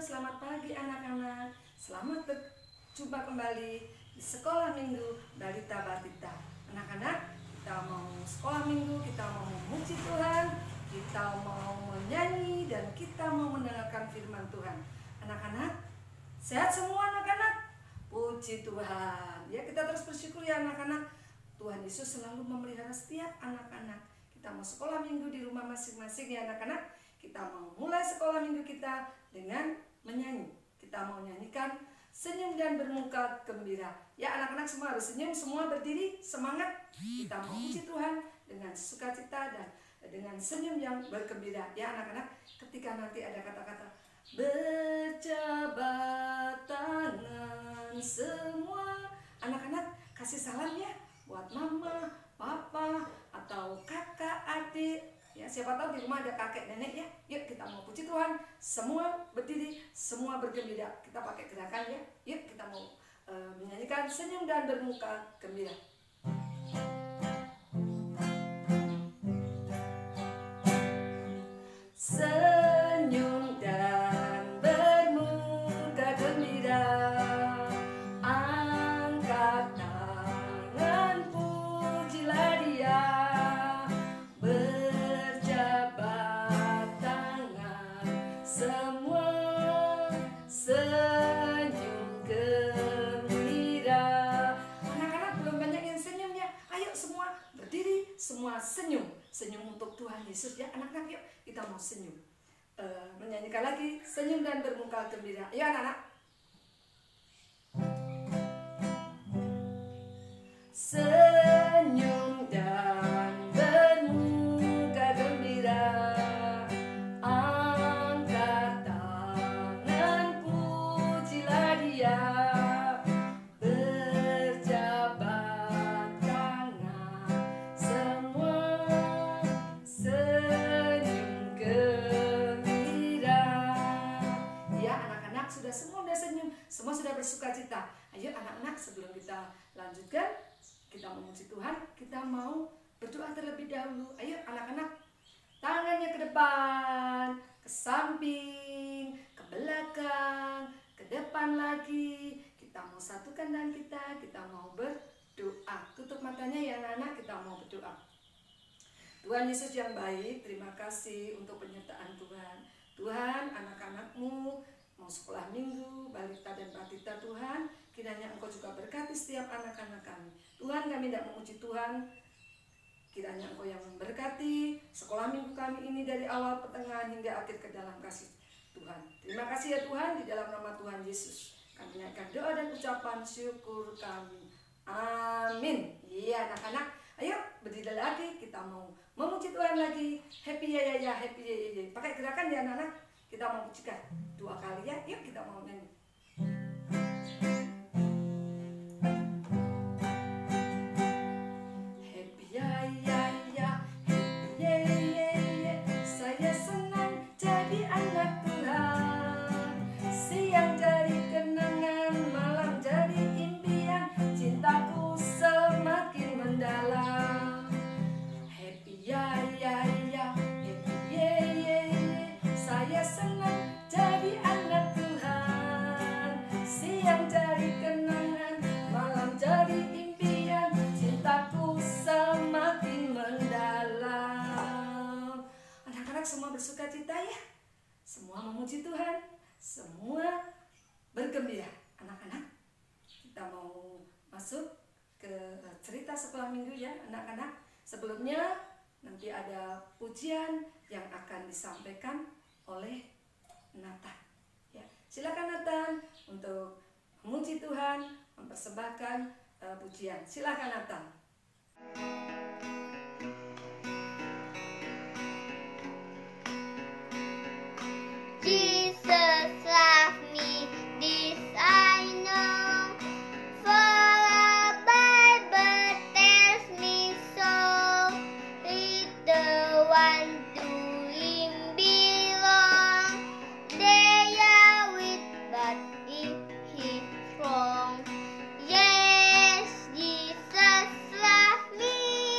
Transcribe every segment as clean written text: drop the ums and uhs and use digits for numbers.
selamat pagi anak-anak. Selamat berjumpa kembali di Sekolah Minggu Balita Batita. Anak-anak, kita mau sekolah minggu, kita mau memuji Tuhan, kita mau menyanyi, dan kita mau mendengarkan firman Tuhan. Anak-anak, sehat semua anak-anak? Puji Tuhan. Ya, kita terus bersyukur ya anak-anak. Tuhan Yesus selalu memelihara setiap anak-anak. Kita mau sekolah minggu di rumah masing-masing ya anak-anak. Kita mau mulai sekolah minggu kita dengan menyanyi. Kita mau nyanyikan senyum dan bermuka gembira. Ya anak-anak semua harus senyum, semua berdiri, semangat. Kita mau puji Tuhan dengan sukacita dan dengan senyum yang bergembira. Ya anak-anak, ketika nanti ada kata-kata berjabat tangan semua, anak-anak kasih salam ya buat mama, papa, atau kakak, adik. Ya, siapa tahu di rumah ada kakek nenek ya. Yuk kita mau puji Tuhan. Semua berdiri, semua bergembira. Kita pakai gerakan ya. Yuk kita mau menyanyikan senyum dan bermuka gembira. Senyum dan bermuka gembira. Angkat tangan, pujilah Dia. Semua senyum gembira. Anak-anak belum banyak yang senyum ya. Ayo semua berdiri, semua senyum. Senyum untuk Tuhan Yesus ya anak-anak, yuk kita mau senyum. Menyanyikan lagi senyum dan bermuka gembira. Ayo anak-anak. Senyum dan bermuka gembira. Berjabat tangan, semua senyum gembira. Ya anak-anak, semua sudah senyum, semua sudah bersukacita. Ayo anak-anak, sebelum kita lanjutkan, kita memuji Tuhan, kita mau berdoa terlebih dahulu. Ayo anak-anak, tangannya ke depan, ke samping, ke belakang, ke depan lagi. Kita mau satukan dan kita mau berdoa. Tutup matanya ya anak-anak, kita mau berdoa. Tuhan Yesus yang baik, terima kasih untuk penyertaan Tuhan. Tuhan, anak-anak-Mu mau sekolah minggu, balita dan batita Tuhan, kiranya Engkau juga berkati setiap anak-anak kami. Tuhan, kami tidak memuji Tuhan, kiranya Engkau yang memberkati sekolah minggu kami ini dari awal, pertengahan, hingga akhir ke dalam kasih Tuhan. Terima kasih ya Tuhan, di dalam nama Tuhan Yesus kami naikkan doa dan ucapan syukur kami. Amin. Iya anak-anak, ayo berdiri lagi, kita mau memuji Tuhan lagi. Happy ya, happy ya. Pakai gerakan ya anak-anak, kita mau pujikan 2 kali ya. Yuk kita mau nyanyi. Semua bersuka cita ya, semua memuji Tuhan, semua bergembira. Anak-anak, kita mau masuk ke cerita sekolah minggu ya anak-anak. Sebelumnya nanti ada pujian yang akan disampaikan oleh Nathan ya. Silakan Nathan untuk memuji Tuhan, mempersembahkan pujian. Silakan Nathan. Jesus loved me, this I know, for the Bible tells me so. Little one to Him belong, they are weak, but if He's strong. Yes, Jesus loved me.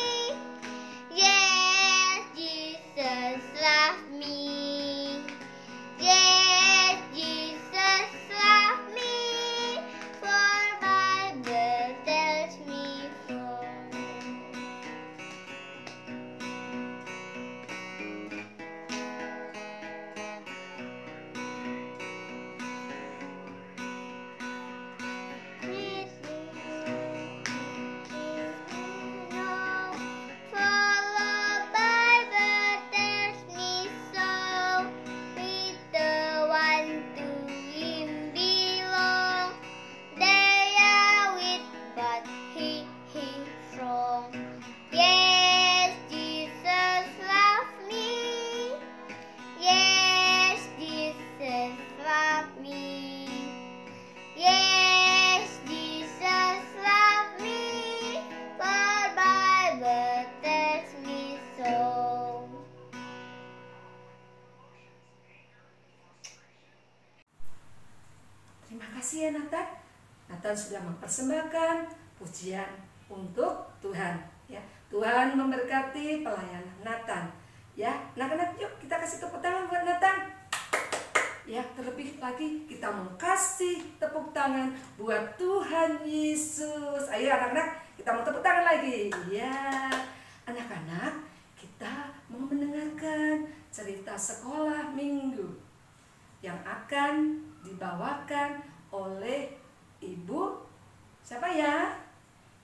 kasih ya Nathan. Nathan sudah mempersembahkan pujian untuk Tuhan. Ya, Tuhan memberkati pelayanan Nathan. Ya, anak-anak yuk kita kasih tepuk tangan buat Nathan. Ya, terlebih lagi kita mau kasih tepuk tangan buat Tuhan Yesus. Ayo anak-anak, kita mau tepuk tangan lagi. Ya, anak-anak, kita mau mendengarkan cerita sekolah minggu yang akan dibawakan oleh Ibu siapa ya?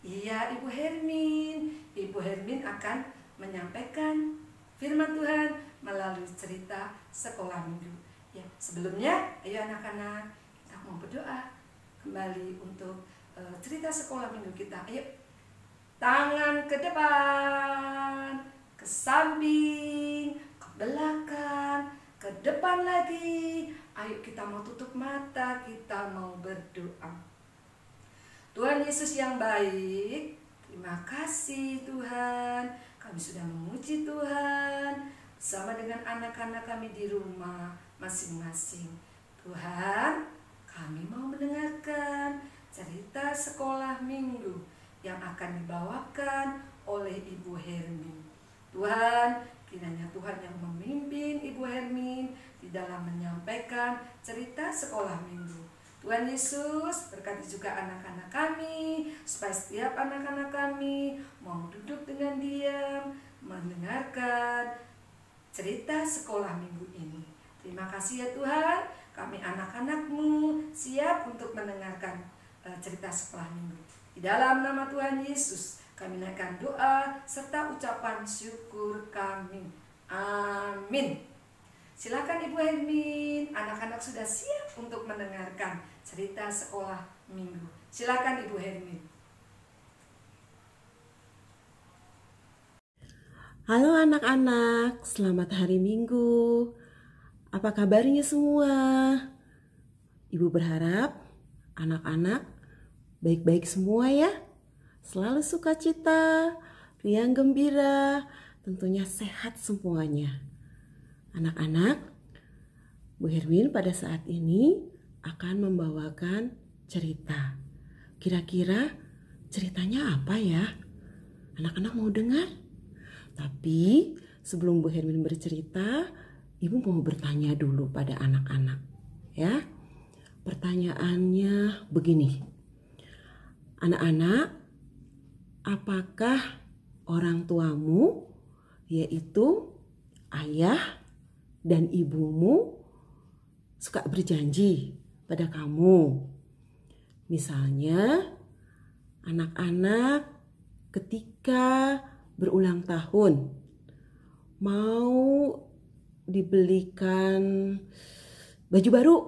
Iya, Ibu Hermin. Ibu Hermin akan menyampaikan firman Tuhan melalui cerita sekolah minggu. Ya, sebelumnya, ayo anak-anak, kita mau berdoa kembali untuk cerita sekolah minggu kita. Ayo, tangan ke depan, ke samping, ke belakang, ke depan lagi. Ayo kita mau tutup mata, kita mau berdoa. Tuhan Yesus yang baik, terima kasih Tuhan. Kami sudah memuji Tuhan bersama dengan anak-anak kami di rumah masing-masing. Tuhan, kami mau mendengarkan cerita sekolah minggu yang akan dibawakan oleh Ibu Hermin. Tuhan, kiranya Tuhan yang memimpin Ibu Hermin di dalam menyampaikan cerita sekolah minggu. Tuhan Yesus, berkati juga anak-anak kami, supaya setiap anak-anak kami mau duduk dengan diam, mendengarkan cerita sekolah minggu ini. Terima kasih ya Tuhan, kami anak-anak-Mu siap untuk mendengarkan cerita sekolah minggu. Di dalam nama Tuhan Yesus, kami naikkan doa serta ucapan syukur kami. Amin. Silakan Ibu Hermin, anak-anak sudah siap untuk mendengarkan cerita sekolah minggu. Silakan Ibu Hermin. Halo anak-anak, selamat hari Minggu. Apa kabarnya semua? Ibu berharap anak-anak baik-baik semua ya. Selalu sukacita, riang gembira, tentunya sehat semuanya. Anak-anak, Bu Hermin pada saat ini akan membawakan cerita. Kira-kira ceritanya apa ya? Anak-anak mau dengar? Tapi sebelum Bu Hermin bercerita, Ibu mau bertanya dulu pada anak-anak, ya. Pertanyaannya begini. Anak-anak, apakah orang tuamu, yaitu ayah dan ibumu, suka berjanji pada kamu? Misalnya, anak-anak ketika berulang tahun mau dibelikan baju baru,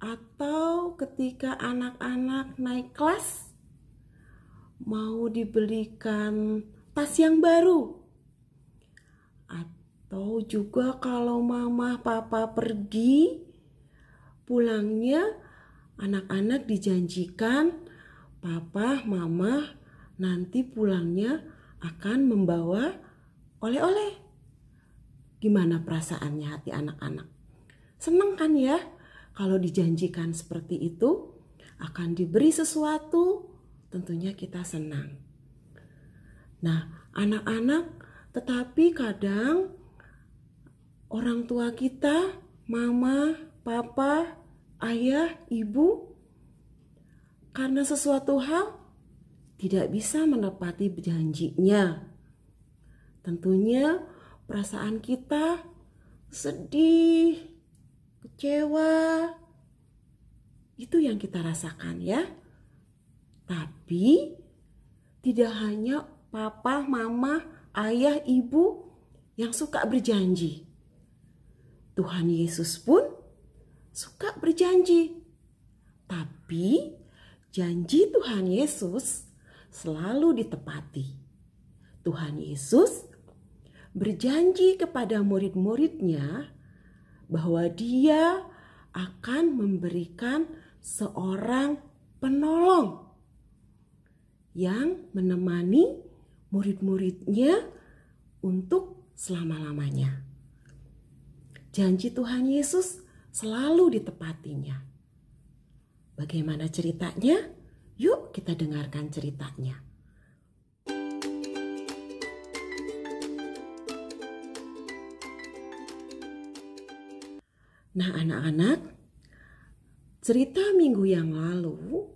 atau ketika anak-anak naik kelas mau dibelikan tas yang baru, atau juga kalau mama papa pergi, pulangnya anak-anak dijanjikan papa mama nanti pulangnya akan membawa oleh-oleh. Gimana perasaannya hati anak-anak? Senang kan ya kalau dijanjikan seperti itu, akan diberi sesuatu, tentunya kita senang. Nah, anak-anak, tetapi kadang orang tua kita, mama, papa, ayah, ibu, karena sesuatu hal tidak bisa menepati janjinya. Tentunya perasaan kita sedih, kecewa, itu yang kita rasakan ya. Tapi tidak hanya papa, mama, ayah, ibu yang suka berjanji. Tuhan Yesus pun suka berjanji. Tapi janji Tuhan Yesus selalu ditepati. Tuhan Yesus berjanji kepada murid-muridnya bahwa Dia akan memberikan seorang penolong yang menemani murid-muridnya untuk selama-lamanya. Janji Tuhan Yesus selalu ditepatinya. Bagaimana ceritanya? Yuk kita dengarkan ceritanya. Nah anak-anak, cerita minggu yang lalu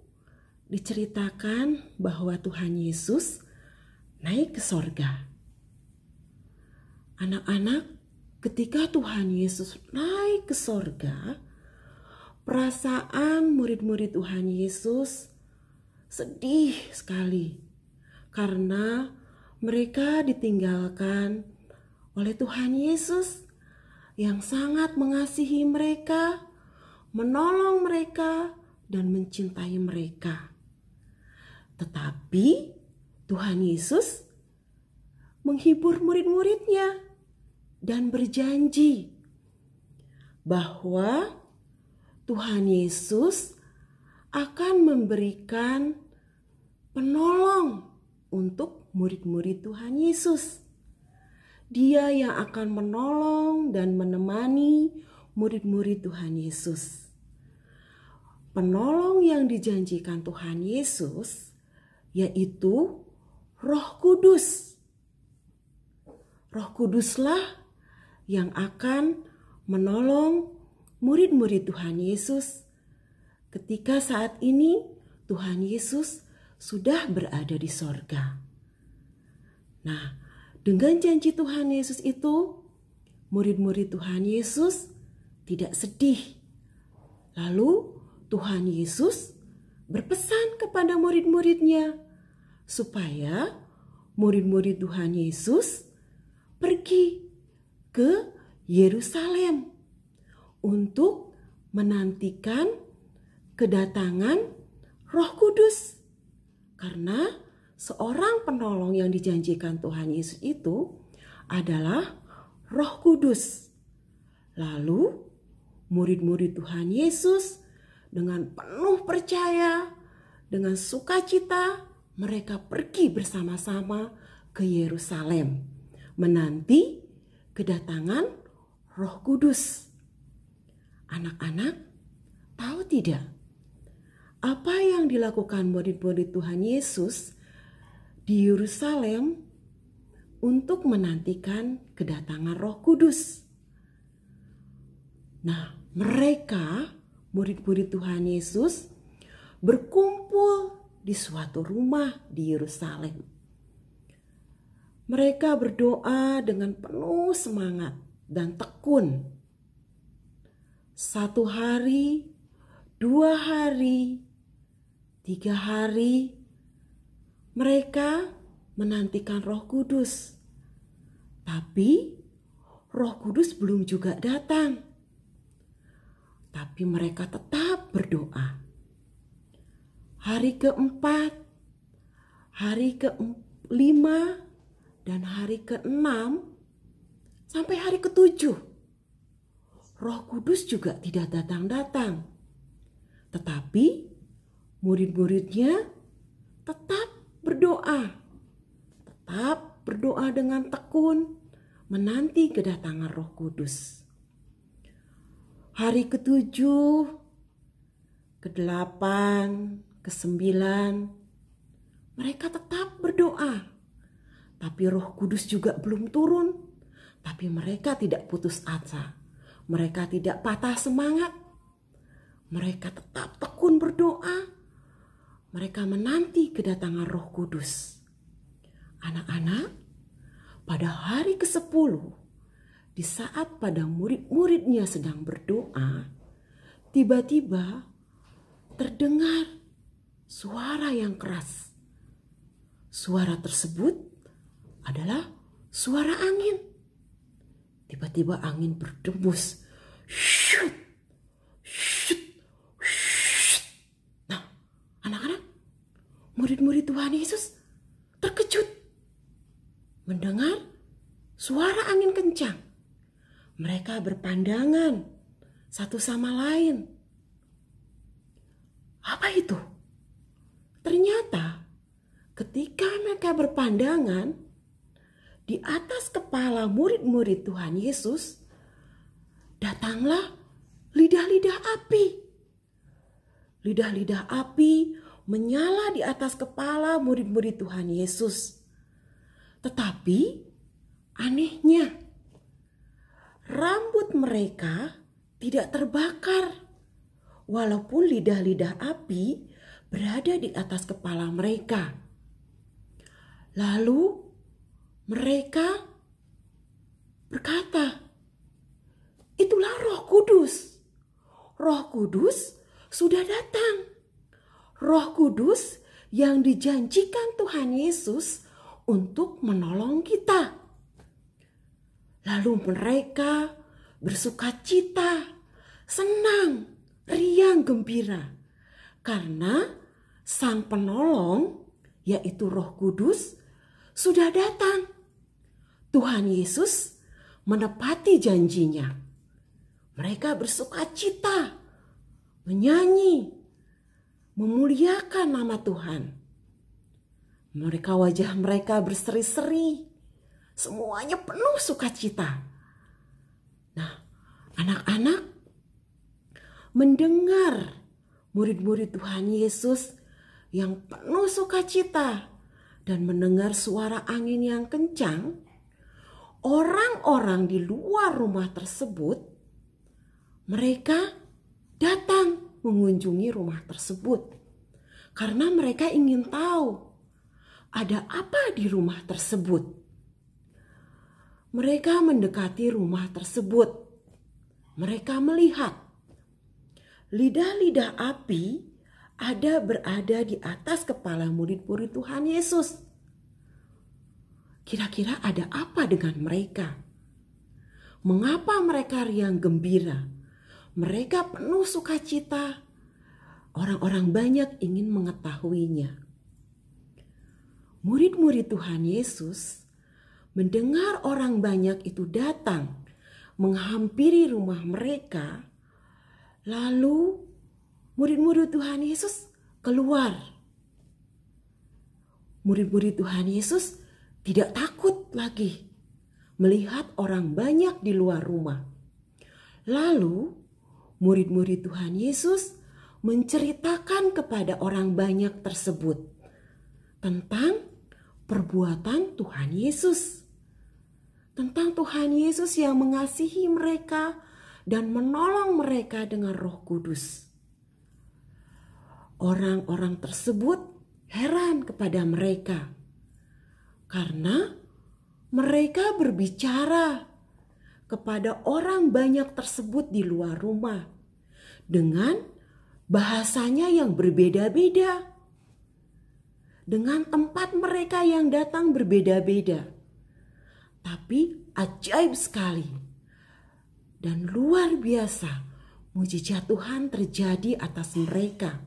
diceritakan bahwa Tuhan Yesus naik ke sorga. Anak-anak, ketika Tuhan Yesus naik ke sorga, perasaan murid-murid Tuhan Yesus sedih sekali karena mereka ditinggalkan oleh Tuhan Yesus yang sangat mengasihi mereka, menolong mereka, dan mencintai mereka. Tetapi Tuhan Yesus menghibur murid-muridnya dan berjanji bahwa Tuhan Yesus akan memberikan penolong untuk murid-murid Tuhan Yesus. Dia yang akan menolong dan menemani murid-murid Tuhan Yesus. Penolong yang dijanjikan Tuhan Yesus yaitu Roh Kudus. Roh Kuduslah yang akan menolong murid-murid Tuhan Yesus ketika saat ini Tuhan Yesus sudah berada di sorga. Nah, dengan janji Tuhan Yesus itu, murid-murid Tuhan Yesus tidak sedih. Lalu Tuhan Yesus berpesan kepada murid-muridnya supaya murid-murid Tuhan Yesus pergi ke Yerusalem untuk menantikan kedatangan Roh Kudus. Karena seorang penolong yang dijanjikan Tuhan Yesus itu adalah Roh Kudus. Lalu murid-murid Tuhan Yesus dengan penuh percaya, dengan sukacita, mereka pergi bersama-sama ke Yerusalem menanti kedatangan Roh Kudus. Anak-anak, tahu tidak apa yang dilakukan murid-murid Tuhan Yesus di Yerusalem untuk menantikan kedatangan Roh Kudus? Nah, mereka murid-murid Tuhan Yesus berkumpul di suatu rumah di Yerusalem. Mereka berdoa dengan penuh semangat dan tekun. 1 hari, 2 hari, 3 hari, mereka menantikan Roh Kudus. Tapi Roh Kudus belum juga datang. Tapi mereka tetap berdoa. Hari keempat, hari kelima, dan hari keenam, sampai hari ketujuh, Roh Kudus juga tidak datang-datang. Tetapi murid-muridnya tetap berdoa dengan tekun menanti kedatangan Roh Kudus. Hari ketujuh, kedelapan, kesembilan, mereka tetap berdoa. Tapi Roh Kudus juga belum turun. Tapi mereka tidak putus asa. Mereka tidak patah semangat. Mereka tetap tekun berdoa. Mereka menanti kedatangan Roh Kudus. Anak-anak, pada hari ke-10, di saat pada murid-muridnya sedang berdoa, tiba-tiba terdengar suara yang keras. Suara tersebut adalah suara angin. Tiba-tiba angin berdembus. Syut, syut, syut. Nah, anak-anak, murid-murid Tuhan Yesus terkejut mendengar suara angin kencang. Mereka berpandangan satu sama lain. Apa itu? Ternyata ketika mereka berpandangan, di atas kepala murid-murid Tuhan Yesus datanglah lidah-lidah api. lidah-lidah api menyala di atas kepala murid-murid Tuhan Yesus. Tetapi anehnya, rambut mereka tidak terbakar, walaupun lidah-lidah api berada di atas kepala mereka. Lalu mereka berkata, "Itulah Roh Kudus. Roh Kudus sudah datang. Roh Kudus yang dijanjikan Tuhan Yesus untuk menolong kita." Lalu mereka bersukacita, senang, riang gembira, karena Sang Penolong, yaitu Roh Kudus, sudah datang. Tuhan Yesus menepati janjinya. Mereka bersukacita, menyanyi, memuliakan nama Tuhan. Wajah mereka berseri-seri, semuanya penuh sukacita. Nah, anak-anak mendengar murid-murid Tuhan Yesus yang penuh sukacita dan mendengar suara angin yang kencang, orang-orang di luar rumah tersebut, mereka datang mengunjungi rumah tersebut karena mereka ingin tahu ada apa di rumah tersebut. Mereka mendekati rumah tersebut. Mereka melihat lidah-lidah api berada di atas kepala murid-murid Tuhan Yesus. Kira-kira ada apa dengan mereka? Mengapa mereka riang gembira? Mereka penuh sukacita. Orang-orang banyak ingin mengetahuinya. Murid-murid Tuhan Yesus mendengar orang banyak itu datang menghampiri rumah mereka. Lalu murid-murid Tuhan Yesus keluar. Murid-murid Tuhan Yesus tidak takut lagi melihat orang banyak di luar rumah. Lalu murid-murid Tuhan Yesus menceritakan kepada orang banyak tersebut tentang perbuatan Tuhan Yesus. Tentang Tuhan Yesus yang mengasihi mereka dan menolong mereka dengan Roh Kudus. Orang-orang tersebut heran kepada mereka karena mereka berbicara kepada orang banyak tersebut di luar rumah dengan bahasanya yang berbeda-beda, dengan tempat mereka yang datang berbeda-beda. Tapi ajaib sekali dan luar biasa mujizat Tuhan terjadi atas mereka.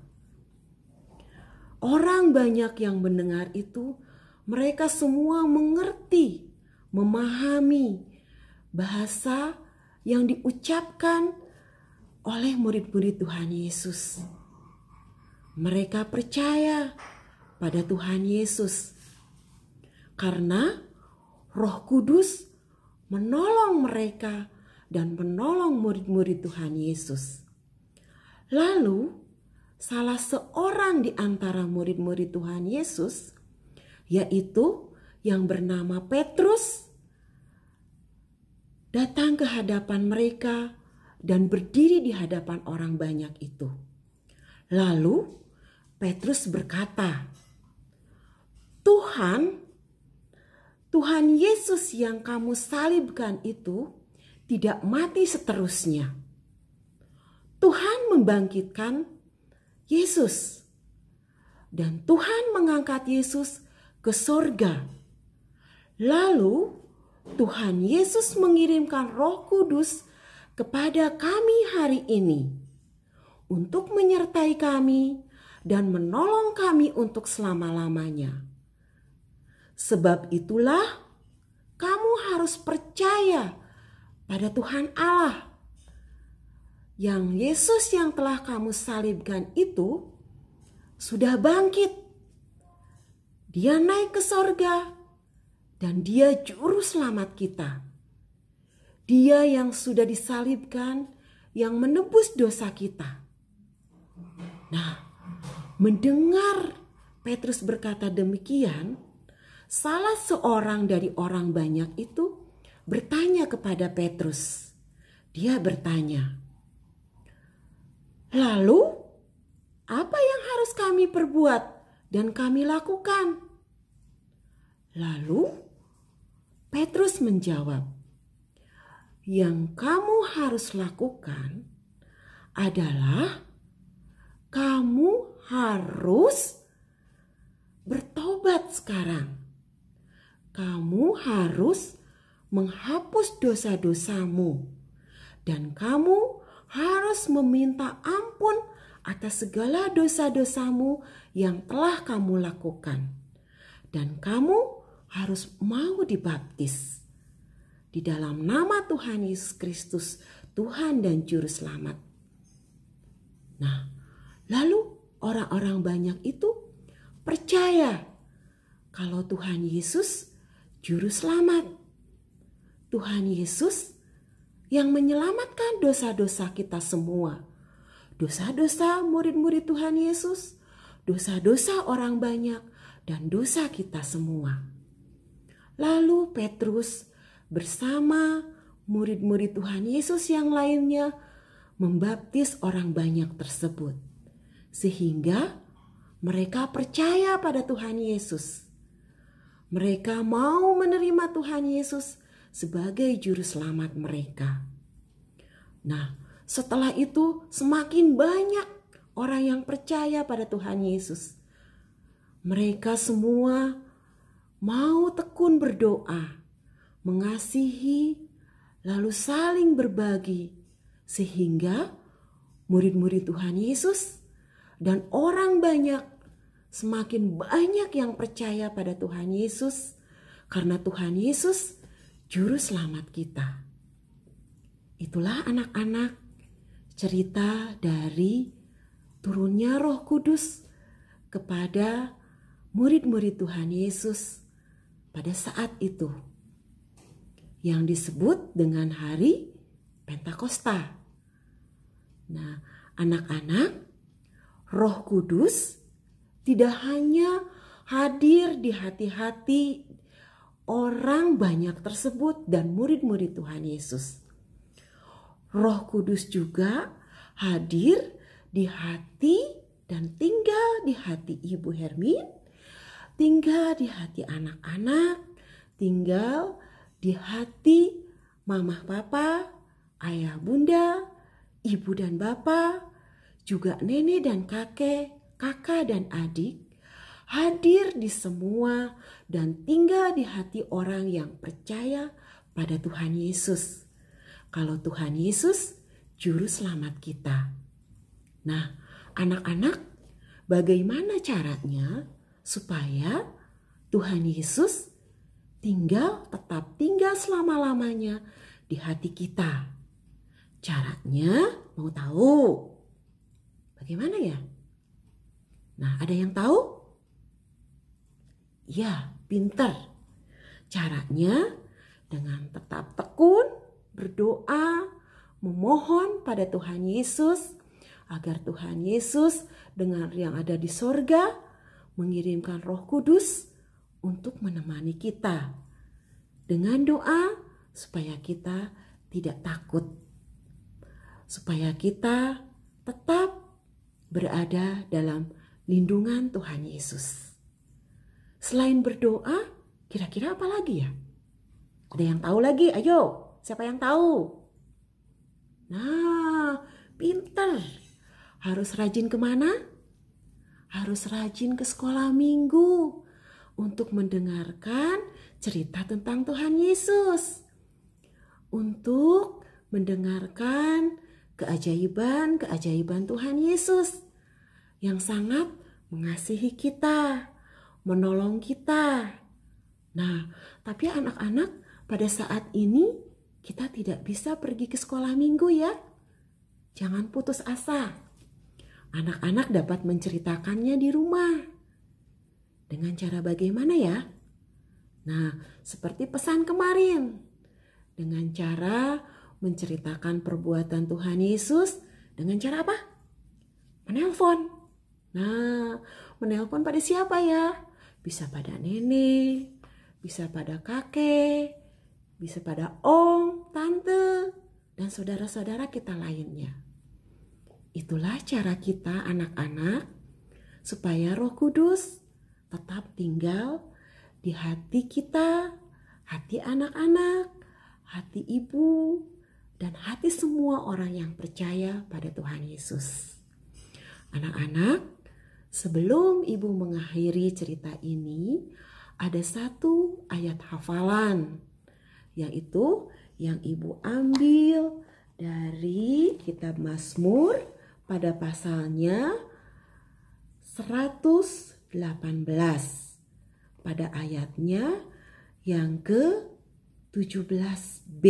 Orang banyak yang mendengar itu, mereka semua mengerti, memahami bahasa yang diucapkan oleh murid-murid Tuhan Yesus. Mereka percaya pada Tuhan Yesus karena Roh Kudus menolong mereka dan menolong murid-murid Tuhan Yesus. Lalu salah seorang di antara murid-murid Tuhan Yesus, yaitu yang bernama Petrus, datang ke hadapan mereka dan berdiri di hadapan orang banyak itu. Lalu Petrus berkata, Tuhan Yesus yang kamu salibkan itu tidak mati seterusnya. Tuhan membangkitkan Yesus. Dan Tuhan mengangkat Yesus ke sorga. Lalu Tuhan Yesus mengirimkan Roh Kudus kepada kami hari ini untuk menyertai kami dan menolong kami untuk selama-lamanya. Sebab itulah kamu harus percaya pada Tuhan Allah, yang Yesus yang telah kamu salibkan itu sudah bangkit. Dia naik ke sorga dan dia juru selamat kita. Dia yang sudah disalibkan, yang menebus dosa kita. Nah, mendengar Petrus berkata demikian, salah seorang dari orang banyak itu bertanya kepada Petrus. Dia bertanya, "Lalu, apa yang harus kami perbuat dan kami lakukan?" Lalu Petrus menjawab, "Yang kamu harus lakukan adalah kamu harus bertobat sekarang. Kamu harus menghapus dosa-dosamu dan kamu harus meminta ampun atas segala dosa-dosamu yang telah kamu lakukan. Dan kamu harus mau dibaptis di dalam nama Tuhan Yesus Kristus, Tuhan dan Juru Selamat." Nah, lalu orang-orang banyak itu percaya kalau Tuhan Yesus Juru Selamat. Tuhan Yesus yang menyelamatkan dosa-dosa kita semua. Dosa-dosa murid-murid Tuhan Yesus, dosa-dosa orang banyak, dan dosa kita semua. Lalu Petrus bersama murid-murid Tuhan Yesus yang lainnya membaptis orang banyak tersebut. Sehingga mereka percaya pada Tuhan Yesus. Mereka mau menerima Tuhan Yesus sebagai Juru Selamat mereka. Nah, setelah itu semakin banyak orang yang percaya pada Tuhan Yesus. Mereka semua mau tekun berdoa, mengasihi, lalu saling berbagi. Sehingga murid-murid Tuhan Yesus dan orang banyak, semakin banyak yang percaya pada Tuhan Yesus karena Tuhan Yesus Juru Selamat kita. Itulah anak-anak cerita dari turunnya Roh Kudus kepada murid-murid Tuhan Yesus pada saat itu yang disebut dengan hari Pentakosta. Nah, anak-anak, Roh Kudus tidak hanya hadir di hati-hati orang banyak tersebut dan murid-murid Tuhan Yesus. Roh Kudus juga hadir di hati dan tinggal di hati Ibu Hermin, tinggal di hati anak-anak, tinggal di hati Mama Papa, Ayah Bunda, Ibu dan Bapak, juga nenek dan kakek, kakak dan adik, hadir di semua dan tinggal di hati orang yang percaya pada Tuhan Yesus. Kalau Tuhan Yesus Juru Selamat kita. Nah, anak-anak, bagaimana caranya supaya Tuhan Yesus tetap tinggal selama-lamanya di hati kita? Caranya mau tahu? Bagaimana ya? Nah, ada yang tahu? Ya, pintar. Caranya dengan tetap tekun, berdoa, memohon pada Tuhan Yesus agar Tuhan Yesus dengan yang ada di sorga mengirimkan Roh Kudus untuk menemani kita. Dengan doa supaya kita tidak takut. Supaya kita tetap berada dalam lindungan Tuhan Yesus. Selain berdoa, kira-kira apa lagi ya? Ada yang tahu lagi? Ayo, siapa yang tahu? Nah, pinter. Harus rajin kemana? Harus rajin ke sekolah minggu untuk mendengarkan cerita tentang Tuhan Yesus. Untuk mendengarkan keajaiban Tuhan Yesus yang sangat mengasihi kita, menolong kita. Nah, tapi anak-anak, pada saat ini kita tidak bisa pergi ke sekolah minggu ya. Jangan putus asa. Anak-anak dapat menceritakannya di rumah. Dengan cara bagaimana ya? Nah, seperti pesan kemarin. Dengan cara menceritakan perbuatan Tuhan Yesus dengan cara apa? Menelpon. Nah, menelpon pada siapa ya? Bisa pada nenek, bisa pada kakek, bisa pada om, tante, dan saudara-saudara kita lainnya. Itulah cara kita anak-anak supaya Roh Kudus tetap tinggal di hati kita, hati anak-anak, hati ibu, dan hati semua orang yang percaya pada Tuhan Yesus. Anak-anak, sebelum ibu mengakhiri cerita ini, ada satu ayat hafalan, yaitu yang ibu ambil dari kitab Mazmur pada pasalnya 118 pada ayatnya yang ke-17b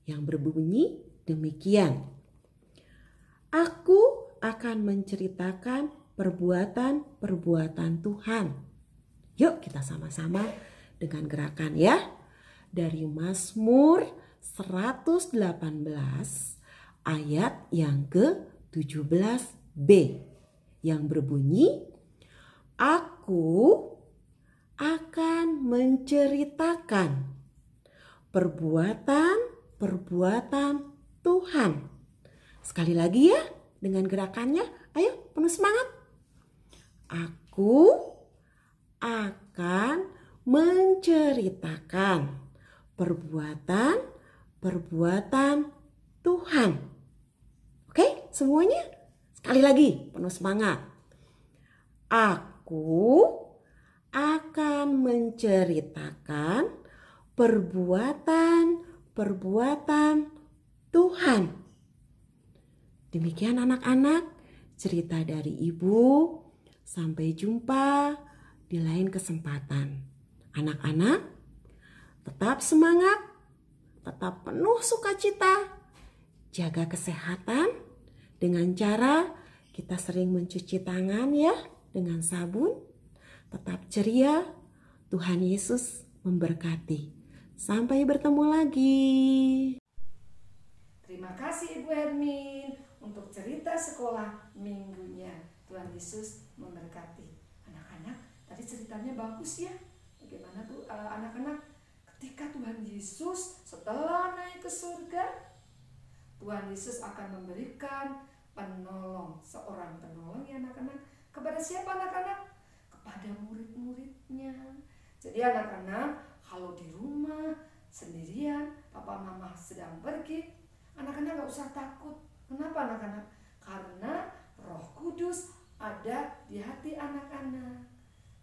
yang berbunyi demikian. Aku akan menceritakan perbuatan-perbuatan Tuhan. Yuk kita sama-sama dengan gerakan ya. Dari Mazmur 118 ayat yang ke-17b yang berbunyi, aku akan menceritakan perbuatan-perbuatan Tuhan. Sekali lagi ya dengan gerakannya. Ayo penuh semangat. Aku akan menceritakan perbuatan-perbuatan Tuhan. Oke semuanya? Sekali lagi penuh semangat. Aku akan menceritakan perbuatan-perbuatan Tuhan. Demikian anak-anak cerita dari ibu. Sampai jumpa di lain kesempatan. Anak-anak tetap semangat, tetap penuh sukacita, jaga kesehatan dengan cara kita sering mencuci tangan ya dengan sabun. Tetap ceria, Tuhan Yesus memberkati. Sampai bertemu lagi. Terima kasih Ibu Hermin untuk cerita sekolah minggunya. Tuhan Yesus memberkati. Anak-anak, tadi ceritanya bagus ya. Bagaimana Bu anak-anak? Ketika Tuhan Yesus setelah naik ke surga, Tuhan Yesus akan memberikan penolong, seorang penolong ya anak-anak. Kepada siapa anak-anak? Kepada murid-muridnya. Jadi anak-anak kalau di rumah sendirian, papa mama sedang pergi, anak-anak gak usah takut. Kenapa anak-anak? Karena Roh Kudus ada di hati anak-anak.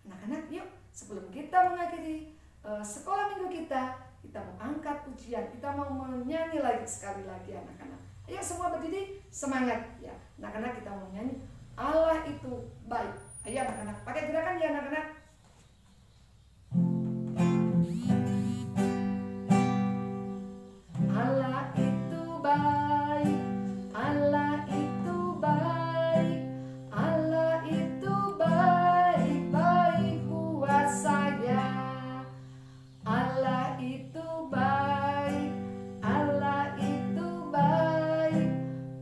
Anak-anak yuk sebelum kita mengakhiri sekolah minggu kita mau angkat pujian, kita mau menyanyi lagi sekali lagi anak-anak. Ayo semua berdiri, semangat ya. Anak-anak kita mau nyanyi Allah itu baik. Ayo anak-anak, pakai gerakan ya anak-anak. Allah itu baik, Allah itu baik, Allah itu baik, baik buat saya. Allah itu baik, Allah itu baik,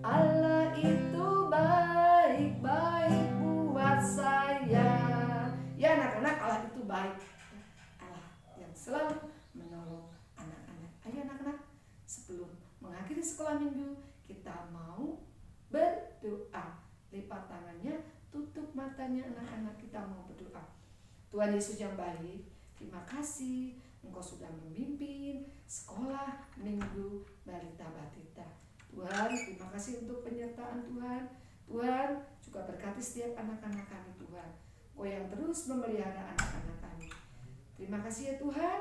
Allah itu baik, baik buat saya. Ya anak-anak, Allah itu baik. Allah yang selalu menolong anak-anak. Ayo anak-anak, sebelum mengakhiri sekolah minggu, kita mau berdoa. Lipat tangannya, tutup matanya anak-anak, kita mau berdoa. Tuhan Yesus yang baik, terima kasih Engkau sudah memimpin sekolah minggu Balita Batita. Tuhan, terima kasih untuk penyertaan Tuhan. Tuhan juga berkati setiap anak-anak kami Tuhan. Engkau yang terus memelihara anak-anak kami. Terima kasih ya Tuhan.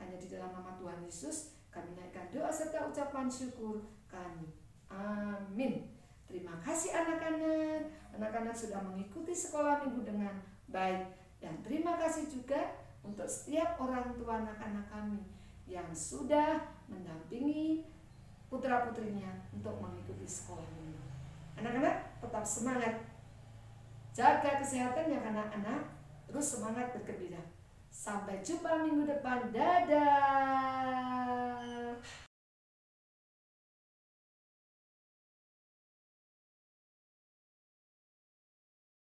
Hanya di dalam nama Tuhan Yesus kami naikkan doa serta ucapan syukur kami. Amin. Terima kasih anak-anak. Anak-anak sudah mengikuti sekolah minggu dengan baik. Dan terima kasih juga untuk setiap orang tua anak-anak kami yang sudah mendampingi putra-putrinya untuk mengikuti sekolah minggu. Anak-anak tetap semangat. Jaga kesehatan ya anak-anak. Terus semangat bergembira. Sampai jumpa minggu depan. Dadah.